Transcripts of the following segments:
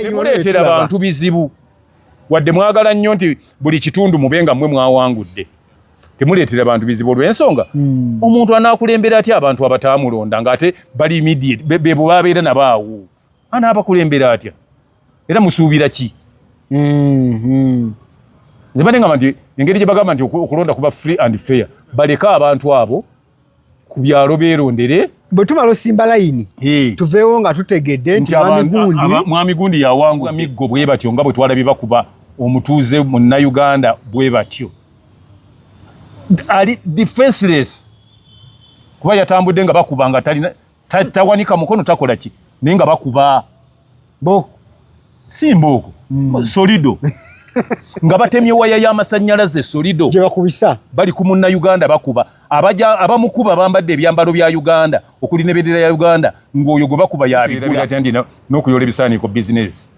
temuleetera abantu bizibu wadde mwagala nnyo nti buli kitundu mubenga mmwe mwawangudde temuleetera abantu bizibu olw'ensonga omuntu anaakulembera atya abantu abataamulonda ng'ate bali immediate be babeera nabaawo anaabakulembera atya era musuubira ki nze badde ngamba nti engeri gye bagamba nti okulonda kuba free and fair baleka abantu abo ku byalo beerondere bwe tumala osimba layini tuveewo nga tutegedde nti mwami gundi yawangula miggo bwe batyo nga bwe twalabye bakuba omutuuze munnayuganda bwe batyo ali defenseless kuba yatambudde nga bakuba nga tawanika mukono takola ki naye nga bakuba si mbooko solido nga batemye waya y'amasannyalaze solido gye bakubisa bali ku munnayuganda bakuba abamukuba bambadde ebyambalo bya Uganda okuli n'ebendera ya Uganda ng'oyo gwe bakuba yabigula n'okuyola ebisaaniiko bizinesi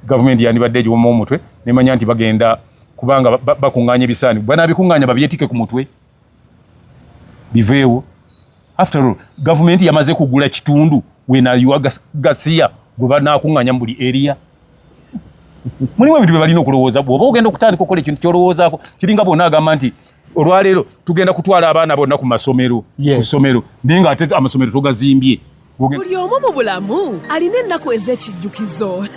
gavumenti yandibadde egiwoma omutwe nemanya nti bagenda kubanga bakuŋŋaanya ebisaani banaabikuŋŋaanya babyetike ku mutwe biveewo after all gavumenti yamaze kugula kitundu wenayiwa gasiya gwe banaakuŋŋaanya mu buli area mulimu ebintu bye balina okulowooza bw'oba ogenda okutandika okukola ekintu kyolowoozaako kiringa bonna agamba nti olwaleero tugenda kutwala abaana bonna ku masomero ku ssomero naye ng'ate amasomero togazimbye buli omu mu bulamu alina ennaku ez'ekijjukizo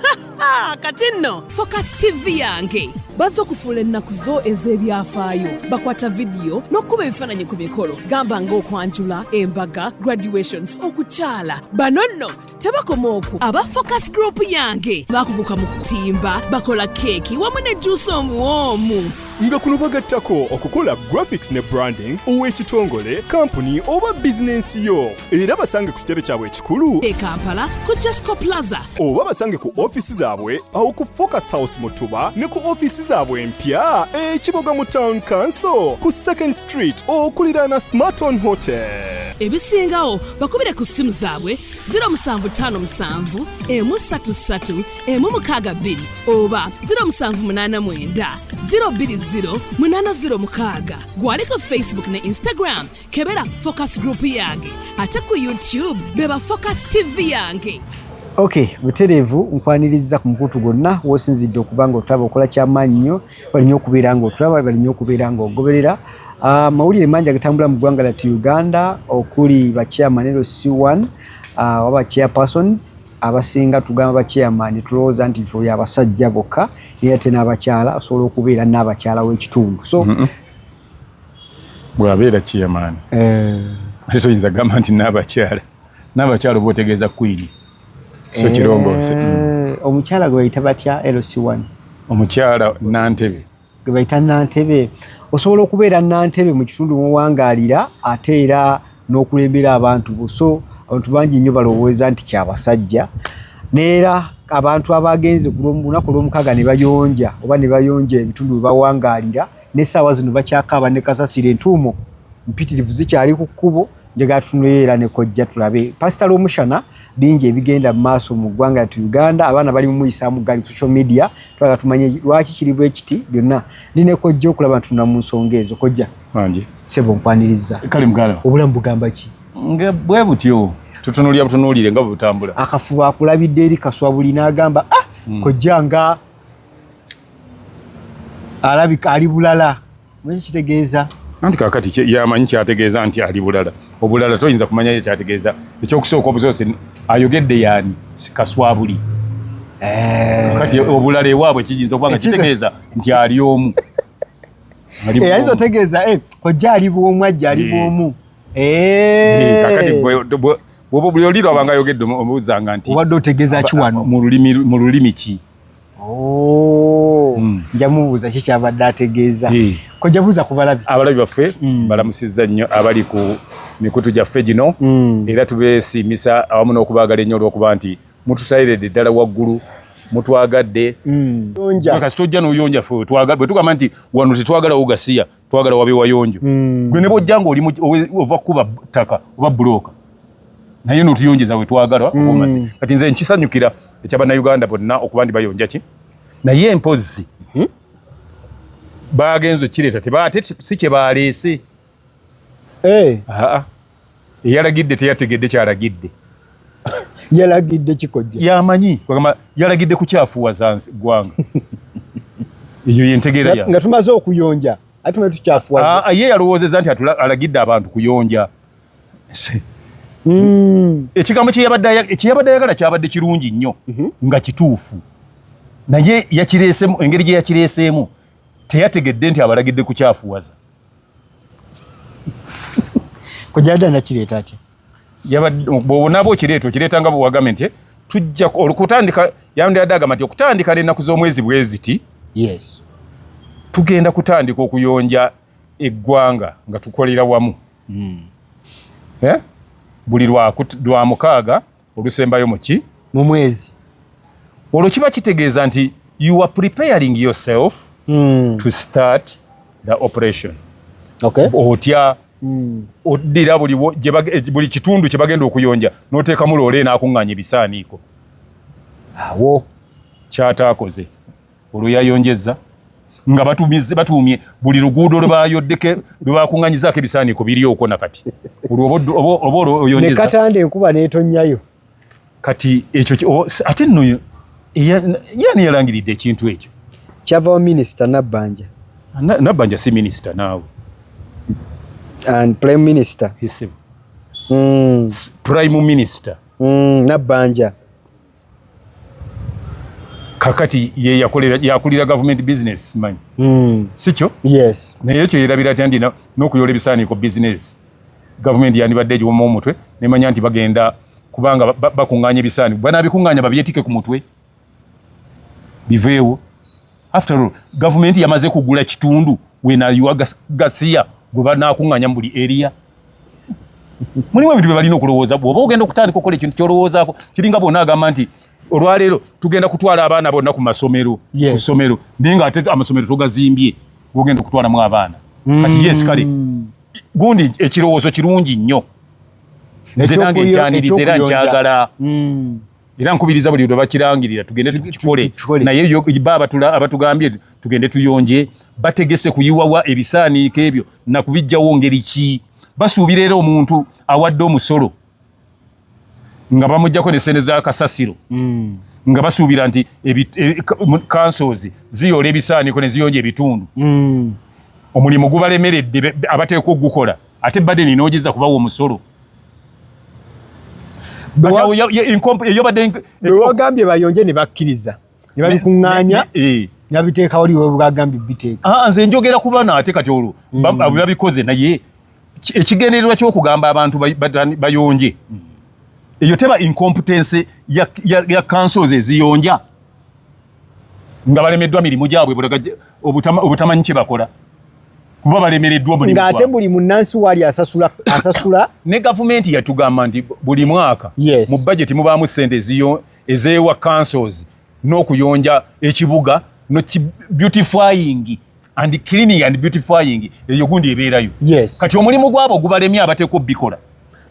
kati nno Focus TV yange bazze okufuula ennaku zo ez'ebyafaayo bakwata vidiyo n'okkuba ebifaananyi ku mikolo gamba ng'okwanjula embaga graduations okukyala bano nno tebakoma okwo aba Focus Group yange bakuguka mu kutimba bakola keeki wamu ne juice omuwoomu nga kuno bagattako okukola graphics ne branding ow'ekitongole kampuni oba bizinensi yo era basange ku kitebe kyabwe ekikulu e Kampala ku Jesco Plaza oba basange ku ofisi zaabwe awo ku Focus House mu Tuba ne ku ofisi zaabwe empya ekiboga mu Town Council ku 2nd Street okuliraana Smarton Hotel ebisingawo bakubire ku ssimu zaabwe 0757 133 162 oba 0789 020-806 gwali ku Facebook ne Instagram kebera Focus Group yange ate ku YouTube beba Focus TV yange. Okay, butereevu nkwaniriza ku mukutu gwonna wosinzidde okubanga otulaba okola kyamaanyi nnyo balinyo okubeera nga otulaba balinyo okubeera nga ogoberera mawulire mangi agatambula mu ggwanga lyattu Uganda okuli ba chairman LC1 oba chairpersons abasinga tugamba ba chairman tulowooza nti fo y'abasajja bokka naye ate n'abakyala osobola okubeera n'abakyala w'ekitundu so bw'abeera chairman ate toyinza gamba nti n'abakyala oba otegeeza queen so kirongose omukyala gwe bayita batya LC1 omukyala Nantebe gwe bayita Nantebe osobola okubeera Nantebe mu kitundu muwangaalira ate era n'okulembera abantu bo so abantu bangi nnyo balowooza nti kyabasajja neera abantu abagenze ku lunaku lw'omukaaga ne bayonja oba ne bayonja ebitundu bye bawangaalira n'essaawa zino bakyakaaba ne kasasira entuumo mpitirivu zikyali ku kkubo njagala tutunuulire era ne kojja tulabe pasita Lwomushana bingi ebigenda mu maaso mu ggwanga lyattu Uganda abaana bali mu muyisaamu gali ku social media twagala tumanye lwaki kiri bwe kiti byonna ndi ne kojja okulaba ntuna mu nsonga ezo kojja wange sebo nkwaniriza kale mugala obulamu bugamba ki nga bwe butyo tutunuulire nga butambula akafuba akulabidde eri kaswabuli n'agamba kojja nga alabika ali bulala mweki kitegeeza anti kakati yamanyi kyategeeza nti ali bulala obulala toyinza kumanya ye kyategeeza ekyokusooka obusoose ayogedde yaani kaswabuli kati obulala ewaabwe kiyinza okuba nga kitegeeza nti ali omu ayinza otegeeza kojja ali bwomu ajja ali bwomu kakati bwoba buli oliro abanga ayogedde omubuuzanga nti obadde otegeeza ki wano mu lulimi ki nja mubuuza ki kyabadde ategeeza kojja buuza ku abalabi baffe balamusizza nnyo abali ku mikutu gyaffe gino era tubeesiimisa awamu n'okubaagala ennyo olw'okuba nti mututayiredde ddala waggulu mutwagadde kasi tojja n'oyonja ffe bwe tugamba nti wano tetwagalawo gasiya twagala wabe wayonjo gwe ne bwojja nga ova kuba ttaka oba bulooka naye n'otuyonjeza we twagala kati nze nkisanyukira ekyabannayuganda bonna okuba ndi bayonja ki naye empozi bagenze okireeta tebaate si kye baleese eyalagidde teyategedde kyalagidde yalagidde kikojja yamanyi kwagamba yalagidde kukyafuwa gwanga eyo yentegeera nga tumaze okuyonja atume tukyafuwa ye yalowoozeza nti alagidde abantu kuyonja ekigambo kyeyabadde ayagala kyabadde kirungi nnyo nga kituufu naye yakireesemu engeri gye yakireeseemu teyategedde nti abalagidde kukyafuwaza kojjadda nakireeta atya bw'obonaaba okireeta nga bwewagambye nti tujja okutandika yandiyadde agamba nti okutandika n'ennaku z'omwezi bweziti yes tugenda kutandika okuyonja eggwanga nga tukolera wamu buli lwa mukaaga olusembayo mu mwezi olwo kiba kitegeeza nti you are preparing yourself to start the operation otya oddira buli kitundu kye bagenda okuyonja n'oteekamu loole n'akuŋŋaanya ebisaaniiko awo kyataakoze olwo yayonjezza nga batuumye buli luguudo lwe bakuŋŋanyizaako ebisaaniiko biri okwo nakati oba oyonjezza ne katanda enkuba n'etonnyayo kati ekyo ate nno yaani yalangiridde ekintu ekyo kyava minisita Nabbanja si minisita naawe and prime minister prime minister Nabbanja kakati ye yakulira government business manyi sikyo yes naye ekyo yerabira ati ndi n'okuyola ebisaaniiko business government yandibadde egiwoma omutwe nemanya nti bagenda kubanga bakuŋŋaanya ebisaaniiko banaabikuŋŋaanya babyetike ku mutwe biveewo after all government yamaze kugula kitundu wenayiwa gasiya gwe banaakuŋŋaanya mu buli area mulimu ebintu bye balina okulowooza bw'oba ogenda okutandika okukola ekintu kyolowoozaako kiringa bwonna agamba nti olwaleero tugenda kutwala abaana bonna ku masomero ku ssomero naye nga ate amasomero togazimbye ogenda okutwalamu abaana kati yes kale gundi ekirowoozo kirungi nnyo nze nange nkyaniriza era nkyagala era nkubiriza buli lwe bakirangirira tugende tukikole naye baba abatugambye tugende tuyonje bategese kuyiwawa ebisaaniiko ebyo nakubijjawo ngeri ki basuubira era omuntu awadde omusolo nga bamuggyako ne ssente za kasasiro nga basuubira nti councils ziyola ebisaaniiko ne ziyonja ebitundu omulimu gubalemeredde abateeka ogukola ate badeni n'ogeza kubawa omusolo bewagambye bayonje ne bakkiriza ne babikuŋŋaanya ne babiteeka wali webwagambye biteeka nze njogera ku bano ate kati olwo babikoze naye ekigendererwa ky'okugamba abantu bayonje eyo teba incompetence ya councils eziyonja nga balemeddwa mirimu gyabwe obutamanyi kye bakola kuba balemereddwa omulimu ng'ate buli munnansi wali asasula ne gavumenti yatugamba nti buli mwaka mu budget mubaamu ssente ezeewa councils n'okuyonja ekibuga beautifying and cleaning and beautifying eyo gundi ebeerayo kati omulimu gwabo gubalemye abateeka obbikola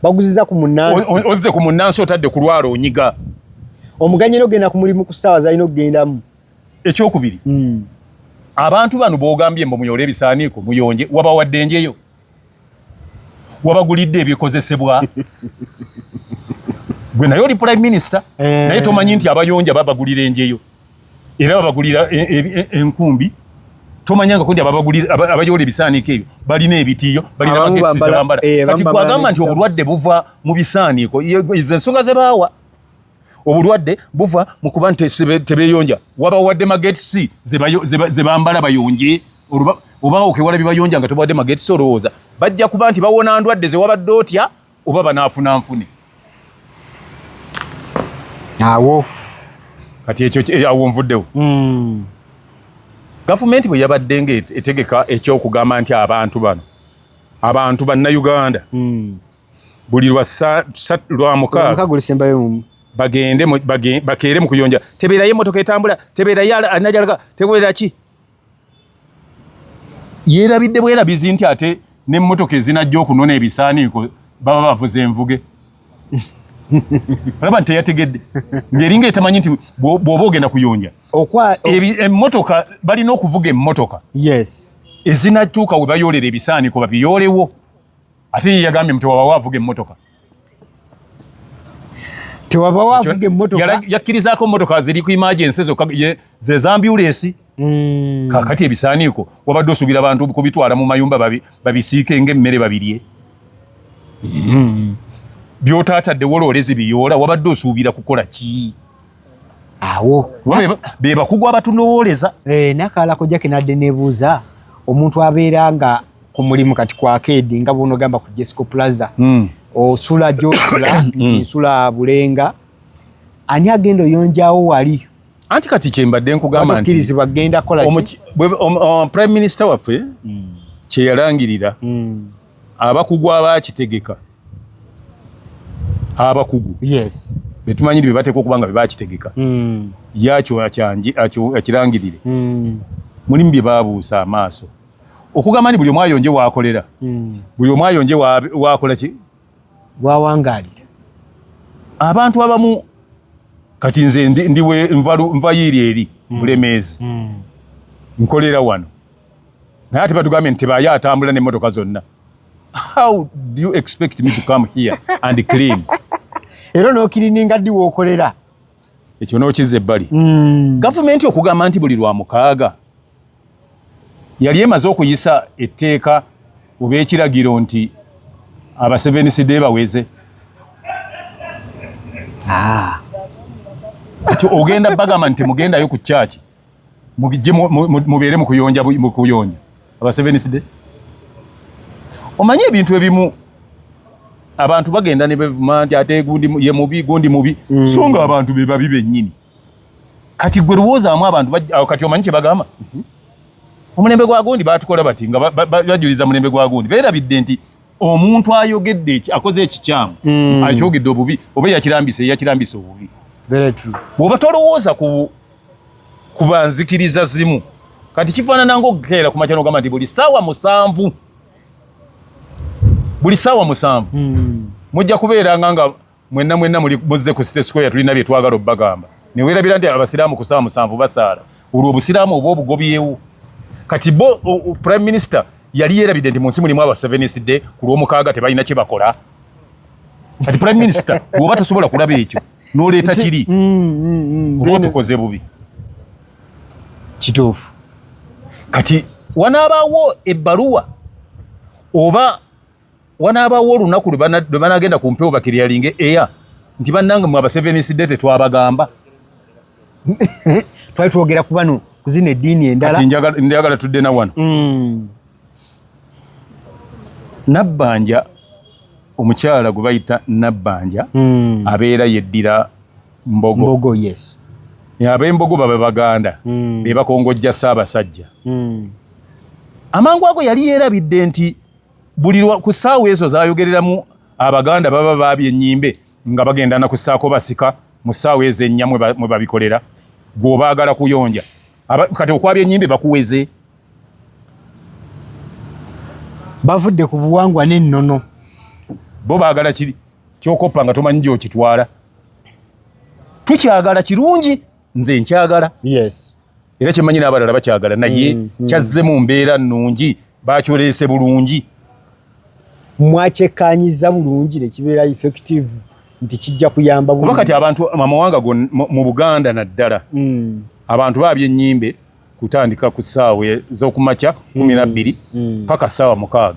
baguziza ku munnansi ozze ku munnansi otadde ku lwala onyiga omuganye n'ogenda ku mulimu ku ssaawa zalina okugendamu ekyokubiri abantu bano b'ogambye mbu muyole ebisaaniiko muyonje wabawadde enjeyo wabagulidde ebikozesebwa gwe naye oli prime minister naye tomanyi nti abayonja babagulira enjeyo era babagulira enkumbi tomanyangako nti abayola ebisaaniiko ebyo balina ebitiiyo balina bagesi zebambala kati gwagamba nti obulwadde buva mu bisaaniiko ze ensonga ze baawa obulwadde buva mu kuba nti tebeyonja wabawadde magetisi ze bambala bayonje oba okewala bibayonja nga tobawadde magetisi olowooza bajja kuba nti bawona ndwadde ze wabadde otya oba banaafuna nfune awo kati ekyo awo nvuddewo gavumenti bwe yabadde nga etegeka ekyokugamba nti abantu bannayuganda buli lwa mukaaga bagende bakeere mu kuyonja tebeerayo emmotoka etambula tebeerayo anajalaga tebeera ki yeerabidde bwerabizi nti ate n'emmotoka ezinajja okunona ebisaaniiko baba bavuza envuge olaba nti teyategedde ng'eringa etamanyi nti bw'oba ogenda kuyonja emmotoka balina okuvuga emmotoka ezinatuuka we bayoolera ebisaaniiko babiyoolewo ate ye yagambye mutewaba waavuga emmotoka tewaba wavuga emmotoka yakkirizaako emmotoka ziri ku emergency ze zambulance. Kakati ebisaaniiko wabadde osuubira abantu kubitwala mu mayumba babisiike ng'emmere babirye. By'otaataddewo loolezi biyoola wabadde osuubira kukola ki? Awo be bakugu abatunowooleza. Nakaalako jakenadde neebuuza omuntu abeera nga ku mulimu kati kwa keedi nga buno gamba ku Jesco Plaza osula gy'osula nti nsula Bulenga ani agenda oyonjawo wali anti kati kyembadde nkugamba nti okkirizibwa genda kola ki Prime Minister waffe kye yalangirira abakugu abakitegeka abakugu yes betumanyiri bebateeka okubanga bebakitegeka yakyo akirangirire mulimu bye babuusa amaaso okugamba nti buli omu ayonje waakolera buli omu ayonje waakola ki wawangaalira abantu abamu kati nze ndiwe nva yiiri eri Bulemeezi nkolera wano naye ate batugambye nti tebaye atambula n'emmotoka zonna. How do you expect me to come here and clean? Era n'okirininga ddi wookolera ekyo n'okizza ebbali. Gavumenti okugamba nti buli lwa mukaaga yali emaze okuyisa etteeka oba ekiragiro nti aba 7CD baweze. Ekyo ogenda bagamba nti mugendayo ku church mubeere mu kuyonja aba 7CD. Omanye ebintu ebimu abantu bagenda ne bevuma nti ate gundi ye mubi gundi mubi so nga abantu be babi bennyini. Kati gwe luwoozaamu abantu kati omanyi kye bagamba omulembe gwa gundi batukola bati nga bajuliza mulembe gwa gundi beerabidde nti omuntu ayogedde akoze ekikyamu akyogedde obubi oba yakirambise obubi. Very true. Bw'oba tolowooza ku banzikiriza zimu kati kifaanana ng'okukeera ku makya n'ogamba nti buli ssaawa 7 mujja kubeeranga nga mwenna muzze ku City Square tulina bye twagala obbagamba ne weerabira nti abasiraamu ku ssaawa 7 basaala olwo obusiraamu oba obugobyewo. Kati Prime Minister yali yeerabidde nti mu nsi mulimu aba 7CD ku lw'omukaaga tebalina kye bakola. Kati Prime Minister bw'oba tosobola kulaba ekyo n'oleeta kiri oba tukoze bubi kituufu. Kati wanaabaawo ebbaluwa oba wanaabaawo olunaku lwe banagenda ku mpewo bakiryalinge eya nti bannange mu aba 7CD tetwabagamba twali twogera ku bano kuzina eddiini endala kati njagala tudde na wano. Nabbanja omukyala gwe bayita Nabbanja abeera yeddira Mbogo. Yes. Ab'Embogo babe Baganda be bakongojja Ssaabasajja. Amangu ago yali yeerabidde nti buli ku ssaawa ezo zaayogereramu Abaganda baba baabye ennyimbe nga bagenda na kussaako basika mu ssaawa ezo ennya mwe babikolera gw'obaagala kuyonja kati okwabya ennyimbe bakuweze. Bavudde ku buwangwa n'ennono bo baagala kiri kyokoppa nga tomanyi gy'okitwala. Tukyagala kirungi nze nkyagala yes era kyemmanyi n'abalala bakyagala naye kyazze mu mbeera nnungi bakyoleese bulungi mwakyekkaanyiza bulungi ne kibeera effective nti kijja kuyamba kuba kati abantu amawanga mu Buganda naddala abantu baabye ennyimbe kutandika ku ssaawa z'okumakya 12 paka ssaawa 6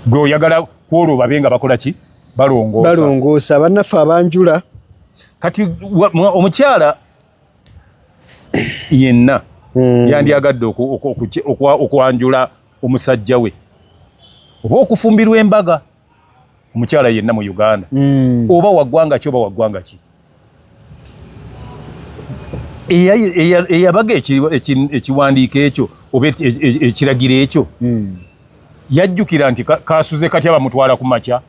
gwe oyagala kwolwo babe nga bakola ki balongoosa bannaffe abanjula. Kati omukyala yenna yandyagadde okwanjula omusajja we oba okufumbirwa embaga omukyala yenna mu Uganda oba waggwanga ki oba waggwanga ki eyabaga ekiwandiiko ekyo oba ekiragiro ekyo yajjukira nti kasuze katya bamutwala ku makya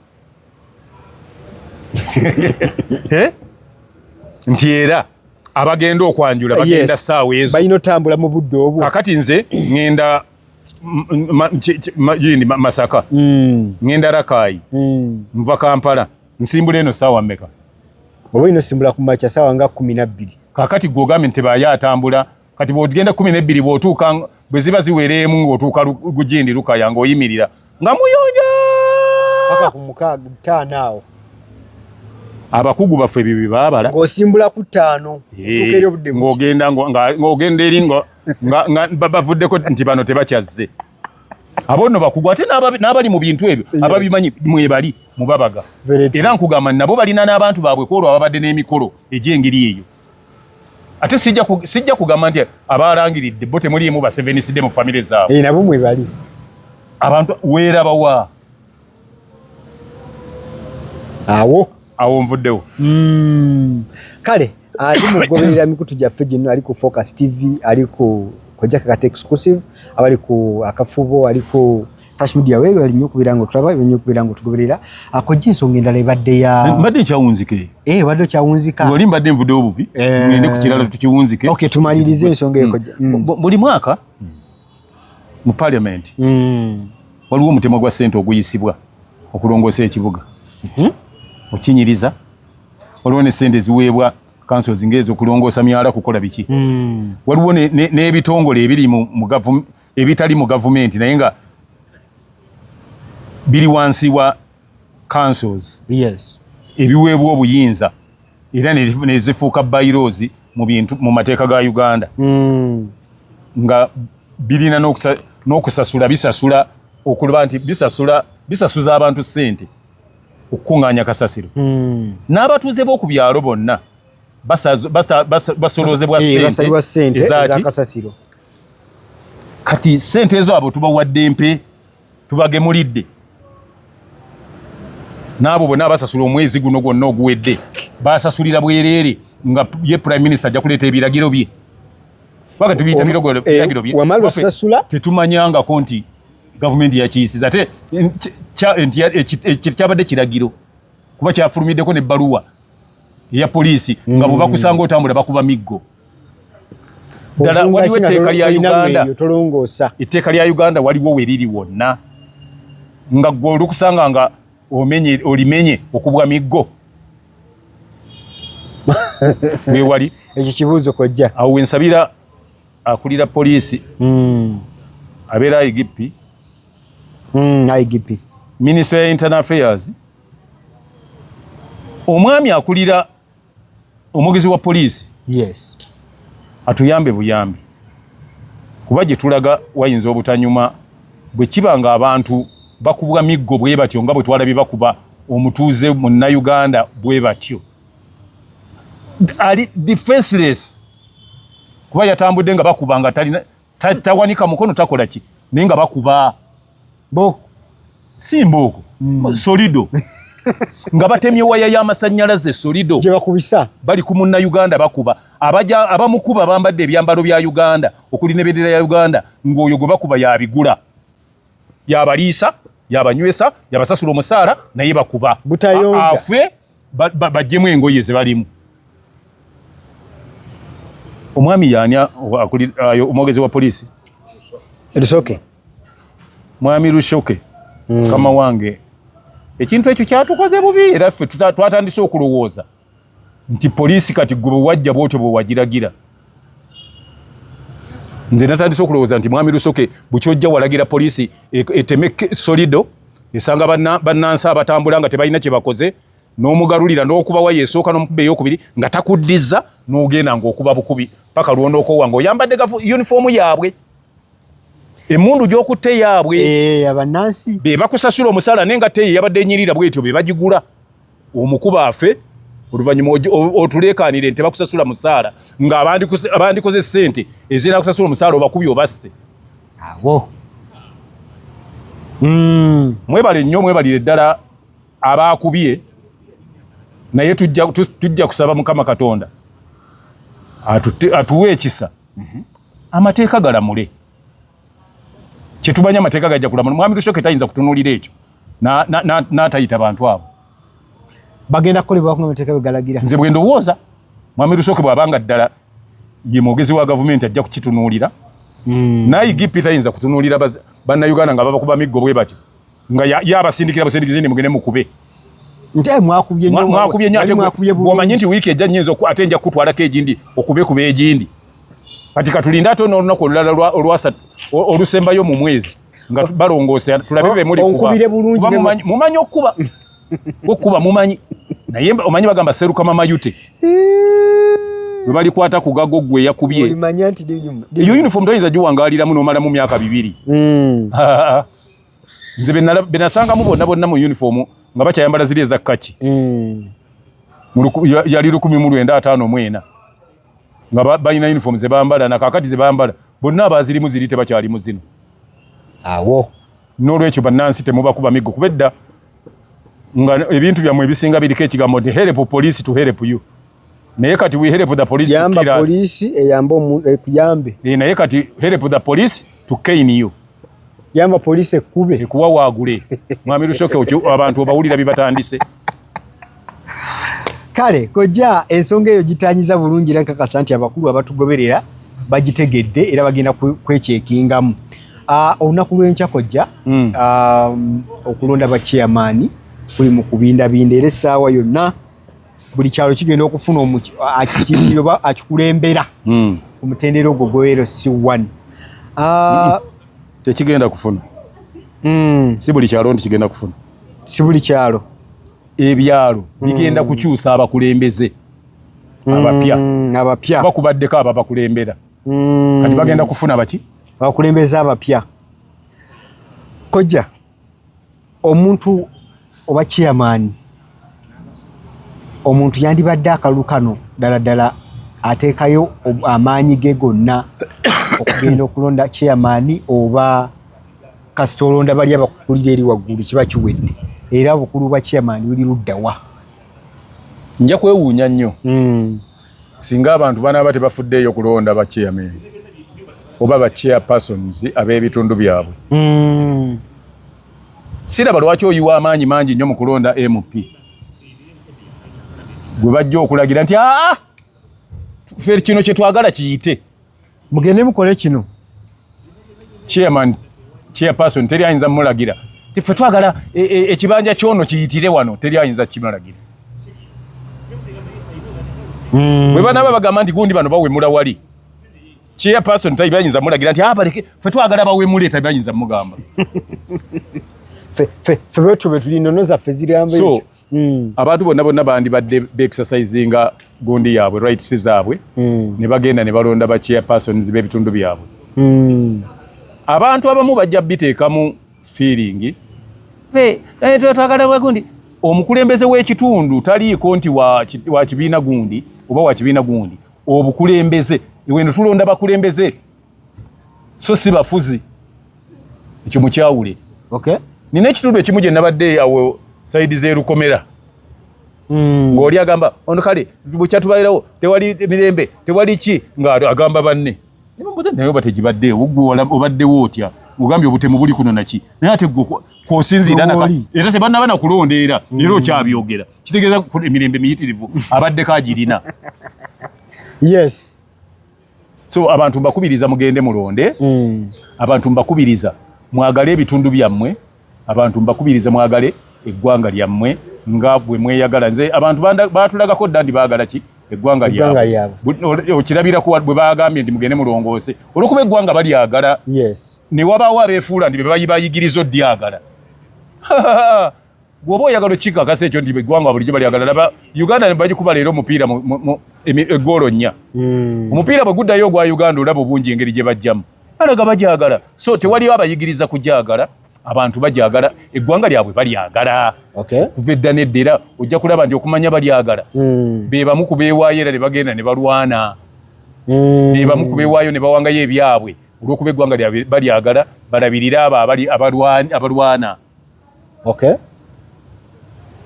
nti era abagenda okwanjula bagenda ssaawa ezo balina otambula mu budde obwo. Kakati nze ŋŋenda Masaka ŋŋenda Rakai nva Kampala nsimbula eno ssaawa mmeka? Oba olina osimbula ku makya ssaawa nga 12. Kakati gw'ogambye nti tebaye atambula kati bw'ogenda 12 bw'otuuka bwe ziba ziwera emu ng'otuuka Gujindi Lukaya ng'oyimirira nga muyonja paka ku 5 awo abakugu baffe ebyo bye baabala ng'osimbula ku 5 tukeera obudde ng'ogenda eri nga bavuddeko nti bano tebakyazze abo nno bakugu ate n'abali mu bintu ebyo ababimanyi mwebali mubabaga era nkugamba nabo balina n'abantu baabwe kwolwo ababadde n'emikolo egy'engeri eyo ate sijja kugamba nti abalangiridde bo temuliimu baseveniside mu famire zaabwe nabo mwebali abantu weerabawa awo nvuddewo kale ali mugoberera mikutu gyaffe gino ali ku Focus TV ali ku Kojja Kakata exclusive abali ku akafubo ali ku Touch Media wewe ali nnyo kubirango tulaba nnyo kubirango tugoberera akojja ensonga endala ebadde ya mbadde kyawunzike badde kyawunzika wali mbadde nvuddewo buvi ngende ku kirala tukiwunzike okay tumalirize ensonga ekojja buli mwaka mu parliament waliwo omutemo gwa ssente oguyisibwa okulongoosa ekibuga okinyiriza waliwo ne ssente ziweebwa councils ng'ezo okulongoosa myala kukola biki waliwo n'ebitongole ebiri ebitali mu gavumenti naye nga biri wansi wa councils ebiweebwa obuyinza era ne zifuuka bylaws mu mateeka ga Uganda nga birina n'okusasula bisasula okuba nti bisasuza abantu ssente okukuŋŋaanya kasasiro n'abatuuze b'oku byalo bonna basolozebwa ssente ezakasasiro kati ssente ezo abo tubawadde mpe tubagemulidde n'abo bonna abasasula omwezi guno gwonna oguwedde basasulira bwereere nga ye prime minister ajja kuleeta ebiragiro bye waka tubiyita biragiro bye wamala osasula tetumanyangako nti gavumenti yakiyisiza ate kyabadde kiragiro kuba kyafulumiddeko n'ebbaluwa eya poliisi nga bwe bakusanga otambula bakuba miggo ddala waliwo etteeka lya Uganda etteeka lya Uganda waliwo weriri wonna nga gwe olukusanga nga olimenye okubwa miggo wewali ekyo kibuuzo kojja awo wensabira akulira poliisi abeera IGP Minister ya Internal Affairs omwami akulira omwogezi wa poliisi atuyambe buyambi kuba gye tulaga wayinza obutanyuma bwe kiba nga abantu bakubwa miggo bwe batyo nga bwe twalabye bakuba omutuuze munnayuganda bwe batyo ali defenseless kuba yatambudde nga bakuba nga tawanika mukono takola ki naye nga bakuba si mbooko solido nga batemye waya y'amasannyalaze solido gye bakubisa bali ku munnayuganda bakuba abamukuba bambadde ebyambalo bya Uganda okuli n'ebendera ya Uganda ng'oyo gwe bakuba yabigula yabaliisa yabanywesa yabasasula omusaala naye bakuba afe bajjemu engoye ze balimu omwami yaani omwogezi wa poliisi Lushoke mwami Lushoke kama wange ekintu ekyo kyatukoze bubi era ffe twatandise okulowooza nti poliisi kati gwe wajja bwotyo bwe wagiragira nze natandise okulowooza nti mwami Lushoke bukyojja walagira poliisi eteme solido esanga bannansi abatambula nga tebalina kye bakoze n'omugalulira n'okuba wa yeesooka n'omukuba ey'okubiri nga takuddiza n'ogenda ng'okuba bukubi paka lwonookowa ng'oyambadde yunifoomu yaabwe emmundu gy'okutte yaabwe abannansi be bakusasula omusaala naye nga teyi yabadde enyirira bwetyo be bagigula omukuba afe oluvannyuma otuleekaanire nti bakusasula musaala nga abandikoze ssente ezirina kusasula omusaala obakubi obasse awo mwebale nnyo mwebalire ddala abaakubye naye tujja kusaba Mukama Katonda atuwe ekisa amateeka galamule kyetumanya amateeka gajja kulamula mwami Lushoke tayinza kutunuulira ekyo n'atayita bantu abo bagenda kukolebwa ku amateeka bwe galagira nze bwe ndowooza mwami Lushoke bw'abanga ddala ye mwogezi wa gavumenti ajja kukitunuulira naye IGP tayinza kutunuulira bannayuganda nga babakuba miggo bwe bati nga yabasindikira busindikizi ndi mugende mukube mwakubye nnyo ate bw'omanyi nti wiiki ejja nnyinza ate nja kutwalako egindi okubekuba egindi kati katulinde ate n'olunaku olulala olusembayo mu mwezi nga balongoose tulabe be muli kuba mumanyi okuba mumanyi naye omanyi bagamba seruka mama yute bwe balikwata ku gago gwe yakubye olimanya nti iyo uniform toyinza giwangaaliramu n'omala mu myaka 2 nze benasangamu bonna mu uniform nga bakyayambala ziri eza kaki yali 1954 nga balina uniform ze bambala na kakati ze bambala bonna abazirimu ziri tebakyalimu zino awo n'olwekyo bannansi temubakuba miggo kubedda nga ebintu byammwe ebisinga biriko ekigambo nti help police to help you naye kati we help the police to kill us. Yamba police eyamba omuntu ekuyambe. Naye kati help the police to cane you. Yamba police ekube. Ekuwa waagule. Mwami Lushoke abantu obawulira bibatandise. Kale kojja ensonga eyo gitanyiza bulungi era nkakasa nti abakulu abatugoberera bagitegedde era bagenda kwekyekingamu. Olunaku lw'enkya kojja okulonda ba chairman kuli mu kubindabinda era essaawa yonna buli kyalo kigenda okufuna akikiriro ba akikulembera omutendero ogwo goero C1 tekigenda kufuna si buli kyalo nti kigenda kufuna si buli kyalo ebyalo bigenda kukyusa abakulembeze abapya bakubaddeko abo bakulembera kati bagenda kufuna baki abakulembeze abapya kojja omuntu oba chairman omuntu yandibadde akalulu kano ddala ateekayo amaanyi ge gonna okugenda okulonda chairman oba kasita olonda bali abakulira eri waggulu kiba kiwedde era obukulu bwa chairman buli luddawa nja kwewuunya nnyo singa abantu banaaba tebafuddeeyo kulonda ba chairman oba ba chairpersons ab'ebitundu byabwe siraba lwaki oyiwa amaanyi mangi nnyo mu kulonda MP gwe bajja okulagira nti ffe kino kye twagala kiyite mugende mukole kino chairperson teri ayinza mulagira ffe twagala ekibanja kyono kiyitire wano teri ayinza kimulagira bwe banaaba bagamba nti gundi bano bawemula wali chairperson tabayinza mulagira nti baleke ffe twagala bawemule tabayinza mugamba ffe betu betulino zaffe ziri ambe so abantu bonna bandi badde exercisinga gundi yaabwe rights zaabwe ne bagenda ne balonda ba chairpersons b'ebitundu byabwe abantu abamu bajja biteekamu feeling twagala bwagundi omukulembeze w'ekitundu taliiko nti wa kibiina gundi oba wa kibiina gundi obukulembeze weno tulonda bakulembeze so si bafuzi ekyo mukyawule nina ekitundu ekimu gye nabadde awo saidi zerukomera ng'oli agamba ono kale bukyatubairawo tewali mirembe tewali ki nga agamba banne naye bategibadde obaddewo otya ogambye obutemu buli kuno naki naye ate kwosinziira era tebanaba nakulondeera era okyabyogera kitegeeza emirembe miyitirivu abaddeko agirina yes so abantu mbakubiriza mugende mulonde abantu mbakubiriza mwagale ebitundu byammwe abantu mbakubiriza mwagale eggwanga lyammwe nga bwe mweyagala nze abantu batulagako dda ndi baagala ki eggwanga lyabwe okirabirako bwe bagambye nti mugende mulongoose olwokuba eggwanga balyagala ne wabaawo abeefuula nti be bayigiriza oddyagala bw'oba oyagala okikakasa ekyo nti eggwanga bulijjo balyagala laba Uganda ne bagikuba leero omupiira eggoolo 4 omupiira bwe guddayo ogwa Uganda olaba obungi engeri gye bajjamu alaga bagyagala so tewaliyo abayigiriza kugyagala abantu bagyagala eggwanga lyabwe balyagala kuva edda n'eddera ojja kulaba nti okumanya balyagala be bamu ku beewaayo era ne bagenda ne balwana be bamu ku beewaayo ne bawangayo ebyabwe olw'okuba eggwanga lyabwe balyagala balabirira abo abalwana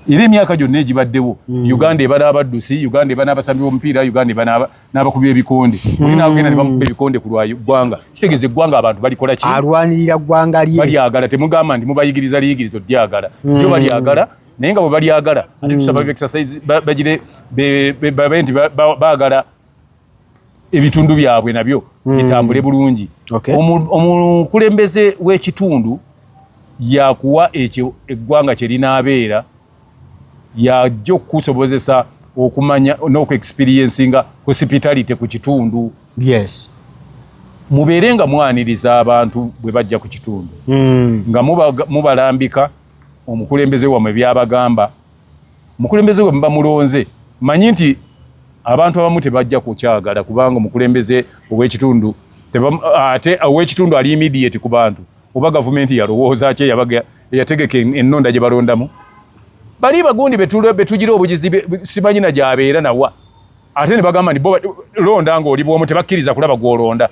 era emyaka gyonna egibaddewo Uganda eba n'abaddusi Uganda eba n'abasambi b'omupiira Uganda eba n'abakubi b'ebikonde olina abagenda ne bamukuba ebikonde ku lwa ggwanga kitegeeza eggwanga abantu balikola ki alwanirira ggwanga lye balyagala temugamba nti mubayigiriza liyigirizo lyagala yo balyagala naye nga bwe balyagala ate tusaba exercise bagire babe nti baagala ebitundu byabwe nabyo bitambule bulungi omukulembeze w'ekitundu yakuwa ekyo eggwanga kye linaabeera yajja okusobozesa okumanya n'okuexperiencinga hospitality ku kitundu mubeere nga mwaniriza abantu bwe bajja ku kitundu nga mubalambika omukulembeze wammwe byabagamba mukulembeze we mbamulonze manyi nti abantu abamu tebajja kukyagala kubanga mukulembeze ow'ekitundu ate ow'ekitundu ali immediate ku bantu oba gavumenti yalowooza ki yategeka ennonda gye balondamu bali bagundi betugira obugizi simanyi na gyabeera nawa ate ne bagamba nti bo londa ng'oli bwomu tebakkiriza kulaba gw'olonda.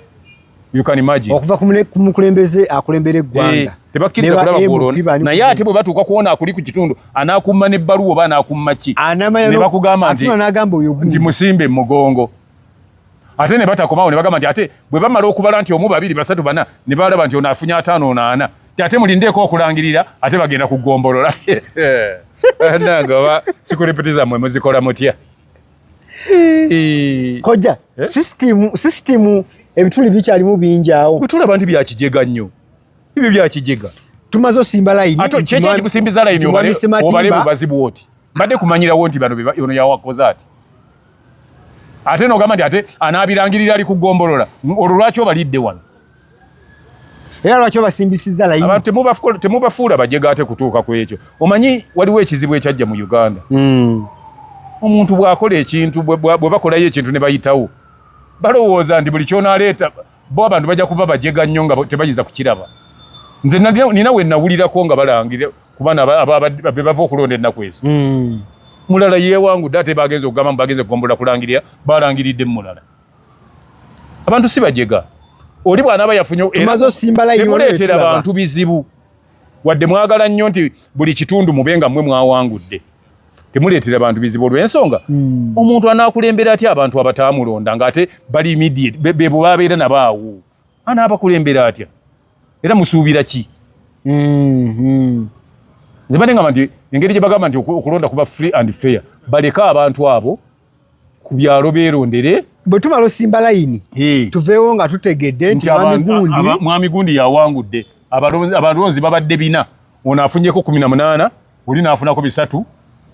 You can imagine. Okuva ku mukulembeze akulembera eggwanga. Tebakkiriza kulaba gw'olonda. Naye ate bwe batuuka kuwona akuli ku kitundu anaakumma n'ebbaluwa oba anaakumma ki. Ne bakugamba nti musimbe mugongo. Ate ne batakomawo ne bagamba nti ate bwe bamala okubala nti omu 2 3 4 ne balaba nti ono afunye 5 8 ate mulindeeko okulangirira ate bagenda kugombolola. Nange oba sikuripitiza mmwe muzikola mutya. Kojja system ebituli bikyalimu bingi awo. Tulaba nti byakijega nnyo. Ebyo byakijega. Tumaze osimba layini. Ate kyekyo kusimbiza layini obale bubazi bwoti. Badde kumanyirawo nti bano ono yawakoze ati. Ate n'ogamba nti ate anaabirangirira ali kugombolola. Olwo lwaki obalidde wano? Era lwaki obasimbisizza layini? Abantu temubafuula bajega ate kutuuka ku ekyo. Omanyi waliwo ekizibu ekyajja mu Uganda. Omuntu bw'akola ekintu bwe bakolayo ekintu ne bayitawo. Balowooza nti buli ky'onaaleeta bo abantu bajja kuba bajega nnyo nga tebayinza kukiraba. Nze nina we nawulirako nga balangire kubana be bava okulonda ennaku ezo. Mulala yeewangudde ate bagenze okugamba bagenze kugombolola kulangirira balangiridde mulala. Abantu si bajega. Oli bw'anaaba yafunye tumaze osimba layini temuleetera abantu bizibu. Wadde mwagala nnyo nti buli kitundu mubenga mmwe mwawangudde. Temuleetera abantu bizibu olw'ensonga omuntu anaakulembera atya abantu abataamulonda ng'ate bali immediate be babeera nabaawo anaabakulembera atya era musuubira ki? Nze badengamba nti engeri gye bagamba nti okulonda kuba free and fair baleka abantu abo ku byalo beerondere. Bwe tumala osimba layini tuveewo nga tutegedde nti Mwami Gundi yawangudde abalonzi babadde 4 ono afunyeeko 18 oli naafunako 3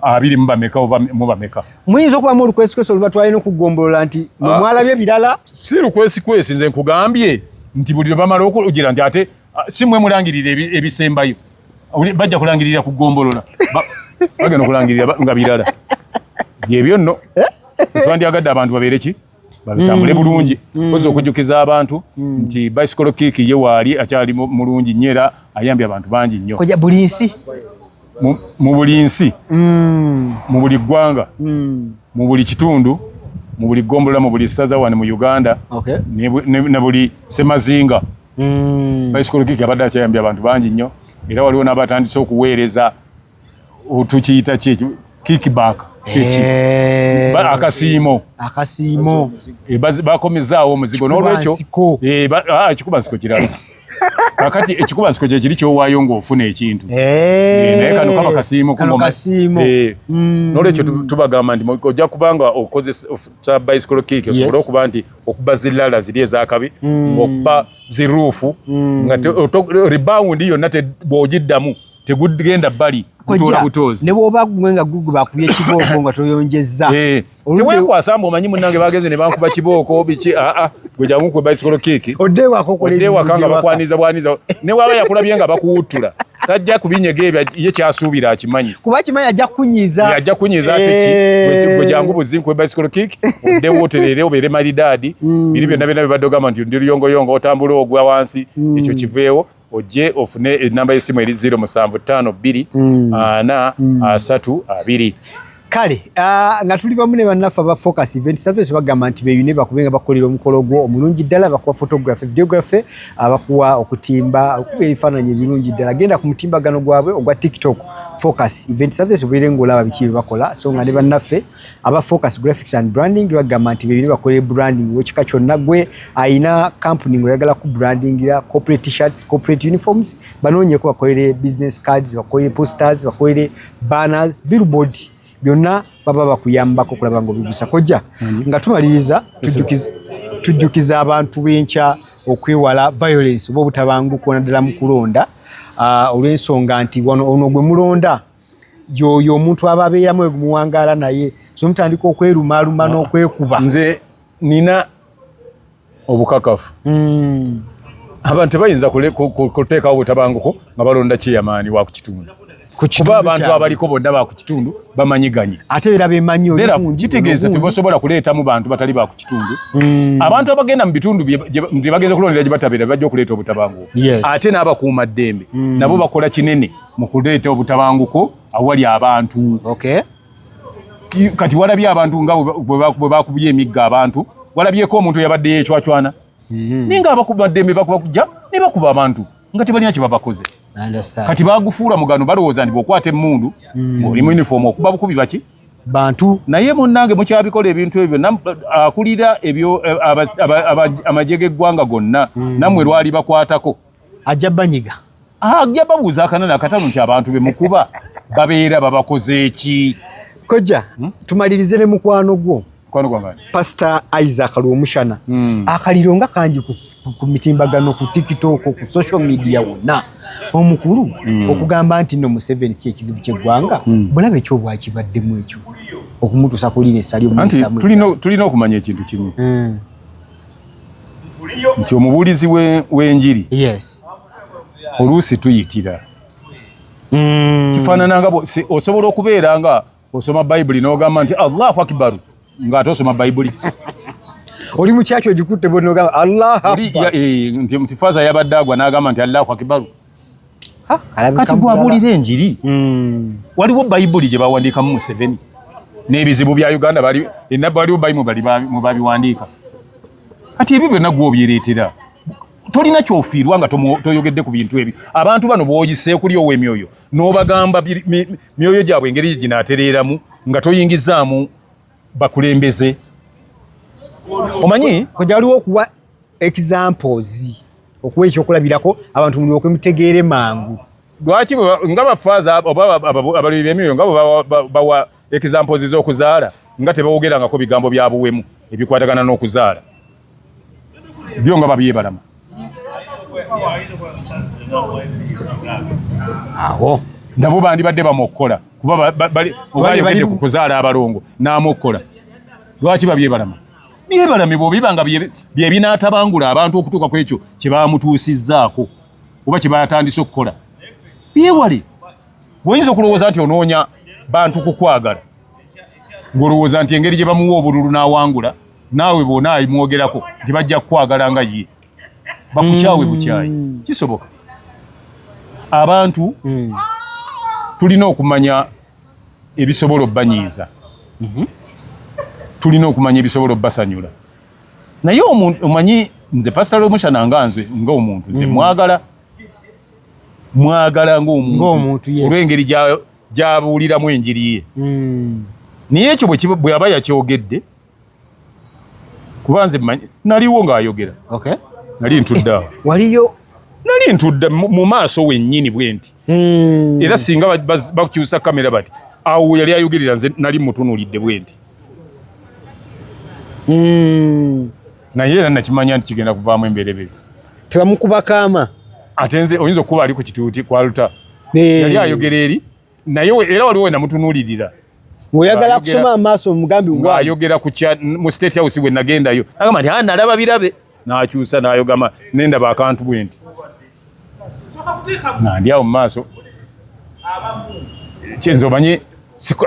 2 mubameka. Muyinza okubamu olukwesikwesi olubatwalina okugombolola nti mwalabye birala. Si lukwesikwesi nze nkugambye nti buli lwe bamala okugira nti ate si mmwe mulangirira ebisembayo bajja kulangirira kugombolola bagenda okulangirira nga birala byebyo nno. Twandyagadde abantu babeere ki babitambule bulungi koza okujjukiza abantu nti bicycle kick ye waali akyali mulungi nnyo era ayambye abantu bangi nnyo koja buli nsi mu buli nsi mu buli ggwanga mu buli kitundu mu buli ggombolola mu buli ssaza wano mu Uganda ne buli semazinga bicycle kick abadde akyayambye abantu bangi nnyo era waliwo n'abatandise okuweereza tukiyita kickback akasiimo bakomezaawo omuzigo n'olwekyo ekikubansiko kirala kakati ekikubansiko kye kiri kyowaayo ng'ofuna ekintu naye kano kaba kasiimo n'olwekyo tubagamba nti ojja kubanga okozesa bicycle kick osobole okuba nti okuba zilala ziri ezakabi okuba ziruufu nga rebound yonna bw'ogiddamu tegugenda bbali kutola butozi ne bwoba gwenga gugu bakubye kibooko nga toyonjezza tewekwasa mbu omanyi munnange bagenze ne bankuba kibooko biki gwe jangu ku bicycle kick oddewakanga bwaniza ne waba yakulabye nga bakuwuttula tajja kubinyega ebyo ye kyasuubira akimanyi kuba kimanyi ajja kukunyiza ate gwe jangu buzinku bicycle kick oddewo oterere obeere malidaadi biri byonna bibadde ogamba nti ndi luyongoyongo otambula ogwa wansi ekyo kiveewo ojje ofune enamba y'essimu eri 0752 kale nga tuli bamu ne bannaffe aba Focus Event Service bagamba nti beeyune bakubenga bakolera omukolo gwo omulungi ddala bakuwa photography videography abakuwa okutimba okuba ebifaananyi ebirungi ddala genda ku mutimbagano gwabwe ogwa TikTok Focus Event Service obeere ng'olaba biki bye bakola so nga ne bannaffe aba Focus Graphics and Branding bagamba nti beeyune bakolera branding wekika kyonna gwe ayina company ng'oyagala ku brandingira corporate t-shirts corporate uniforms banoonyeko bakolere business cards bakolere posters bakolere banners billboard byonna baba bakuyambako kulaba ngo bigusa kojja nga tumaliriza tujjukiza abantu b'enkya okwewala violence oba obutabanguko naddala mu kulonda olw'ensonga nti ono gwe mulonda yoyo omuntu aba abeeramu muwangaala naye so mutandika okwerumaaluma n'okwekuba. Nze nina obukakafu abantu tebayinza kuteekawo obutabanguko nga balonda kyeyamaani wa ku kitundu kuba abantu abaliko bonna ba ku kitundu bamanyiganye ate era bemanyi olundi kitegeeza tebasobola kuleetamu bantu batali ba ku kitundu abantu abagenda mu bitundu bye bageze kulondera gye batabeera bajja okuleeta obutabanguko ate n'abakuuma ddembe nabo bakola kinene mu kuleeta obutabanguko awali abantu kati walabye abantu nga bwe bakubye emigga abantu walabyeko omuntu yabadde yecwacwana ninga abakuba ddembe bakujja ne bakuba abantu nga tebalina kye babakoze kati bagufuula mugano balowooza nti bw'okwata emmundu ng'oli mu uniform okuba bukubi baki bantu naye munnange mukyabikola ebintu ebyo akulira ebyo amagye g'eggwanga gonna nammwe lwali bakwatako ajja banyiga ajja babuuza akanana akatano nti abantu be mukuba babeera babakoze eki kojja tumalirize ne mukwano gwo Pastor Isaac Lwomushana akaliro nga kanji ku mitimbagano ku TikTok ku social media wonna omukulu okugamba nti no Museveni si ekizibu ky'eggwanga bulabe ekyo bwakibaddemu ekyo okumutusa kulina essali omusamu tulina okumanya ekintu kimu nti omubuulizi w'enjiri oluusi tuyitira kifaanana nga osobola okubeera nga osoma bayibuli n'ogamba nti Allahu Akbar ng'ate osoma bayibuli oli mukyakyo ogikutte bonna ogamba Allahu Akbar nti Faza yabadde agwa n'agamba nti Allahu Akbar kati gwabuulira enjiri waliwo bayibuli gye bawandiikamu Museveni n'ebizibu bya Uganda waliwo bayibuli mu babiwandiika kati ebyo byonna gw'obyereetera tolina kyofiirwa nga toyogedde ku bintu ebyo abantu bano bw'oyise kuli ow'emyoyo n'obagamba myoyo gyabwe engeri ginaatereeramu nga toyingizaamu bakulembeze omanyi kojja waliwo okuwa examples okuwa ekyokulabirako abantu mulyoke mutegeere mangu lwaki nga bafaaza oba abalobi b'emyoyo nga bawa examples z'okuzaala nga tebawogerangako bigambo bya buwemu ebikwatagana n'okuzaala byo nga babyebalama awo nabo bandibadde bamukola kuba obayogedde ku kuzaala abalongo n'amukola lwaki babyebalama byebalame bw'obiba nga bye binaatabangula abantu okutuuka ku ekyo kye bamutuusizzaako oba kye batandise okukola byewale bw'oyinza okulowooza nti onoonya bantu kukwagala ng'olowooza nti engeri gye bamuwa obululu n'awangula naawe bw'onaayimwogerako nti bajja kukwagala nga ye bakukyawe bukyayi kisoboka abantu tulina okumanya ebisobola obbanyiiza tulina okumanya ebisobola obbasanyula naye omanyi nze Pastor Lwomushana nga nze ng'omuntu nze mwagala ng'omuntu olw'engeri gy'abuuliramu enjiri ye naye ekyo bwe aba yakyogedde kuba nze naliwo ng'ayogera nali ntudde awo nali ntudde mu maaso wennyini bwe nti era singa bakyusa kamera bati awo yali ayogerera nze nali mutunuulidde bwe nti naye era nakimanya nti kigenda kuvaamu emberebezi tebamukuba kaama ate nze oyinza okuba ali ku kituuti kwaluta yali ayogera eri naye era waliwo namutunuulirira oyagala kusoma amaaso omugambi ayogera mu State House bwe nagendayo agamba nti nalaba birabe n'akyusa n'ayogama nendaba akantu bwe nti nandi awo mu maaso kyenze omanye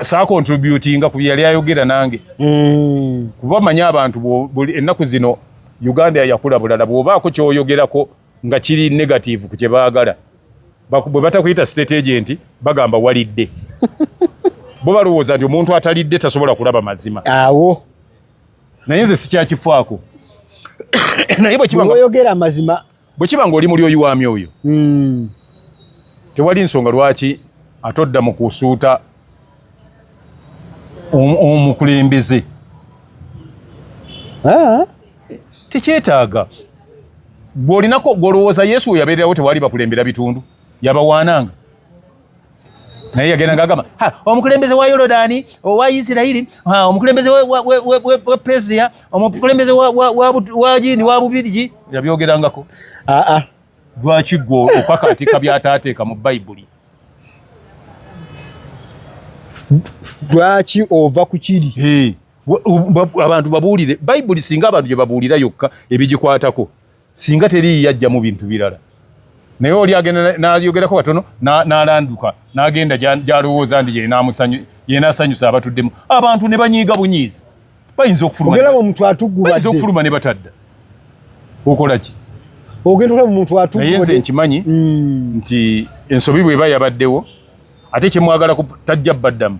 saakontributinga ku yali ayogera nange kuba manye abantu ennaku zino Uganda yakula bulala bw'obaako kyoyogerako nga kiri negative ku kye baagala bwe batakuyita state agent bagamba walidde bo balowooza nti omuntu atalidde tasobola kulaba mazima awo naye nze sikyakifaako naye bwekibayogera amazima bwe kiba ng'oli muli oyi wa myoyo tewali nsonga lwaki atodda mu kusuuta omukulembeze tekyetaaga gw'olinako gw'olowooza Yesu we yabeererawo tewali bakulembera bitundu yabawaananga naye yagenda ng'agamba omukulembeze wa Yorodaani owa Isirayiri omukulembeze wa Persia omukulembeze wa Gini wa Bubirigi yabyogerangako lwaki gwe okakaatika by'ataateeka mu Bayibuli lwaki ova ku kiri abantu babuulire Bayibuli singa abantu gye babuulira yokka ebigikwatako singa teri yajja mu bintu birala naye oli agenda n'ayogerako katono n'alanduka n'agenda gy'alowooza nti yena asanyusa abatuddemu abantu ne banyiiga bunyiizi bayinza okufuluma ne batadda okola ki naye nze nkimanyi nti ensobi bw'eba yabaddewo ate kyemwagala tajja baddamu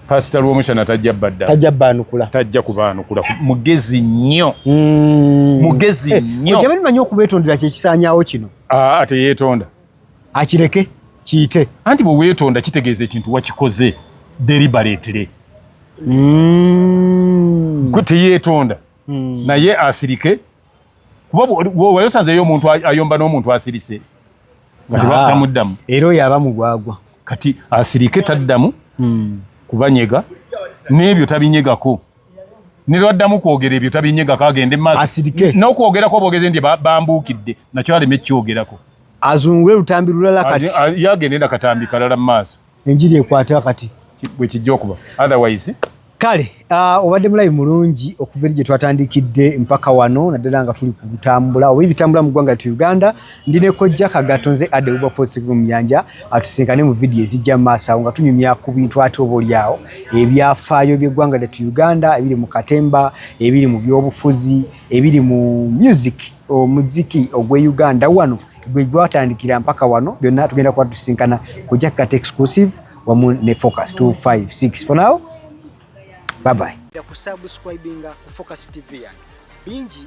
pasita Lwomushana tajja kubaanukula mugezi nnyo ojamanyi manyi okubeetondera kyekisaanyaawo kino ate yeetonda akireke kiyite anti bwe weetonda kitegeeza ekintu wakikoze deliberately teyeetonda naye asirike kuba waleosanzeyo omuntu ayomba n'omuntu asirise nga tamuddamu era oyo aba mugwagwa kati asirike taddamu kubanyega n'ebyo tabinyegako nilwaddamu kwogera ebyo tabinyegako agende maaso n'okwogerako bwogeze nti bambuukidde nakyo aleme ekyogerako azungule lutambi lulala kati yagende nakatambi kalala mu maaso enjiri ekwata kati bwe kijja okuba otherwise kale obadde mulabi mulungi okuva eri gye twatandikidde mpaka wano naddala nga tuli kutambula oba ebitambula mu ggwanga lyattu Uganda ndi ne Kojja Kagato nze adde Wilberforce Muyanja atusinkane mu vidiyo ezijja mu maaso awo nga tunyumya ku bintu ate oba olyawo ebyafaayo by'eggwanga lyattu Uganda ebiri mu katemba ebiri mu byobufuzi ebiri mu omuziki ogw'e Uganda wano gwe gwatandikira mpaka wano byonna tugenda kuba tusinkana Kojja Kagato exclusive wamu ne Focus 256 for now. Bye bye. Ya kusubscribinga ku Focus TV yange. Bingi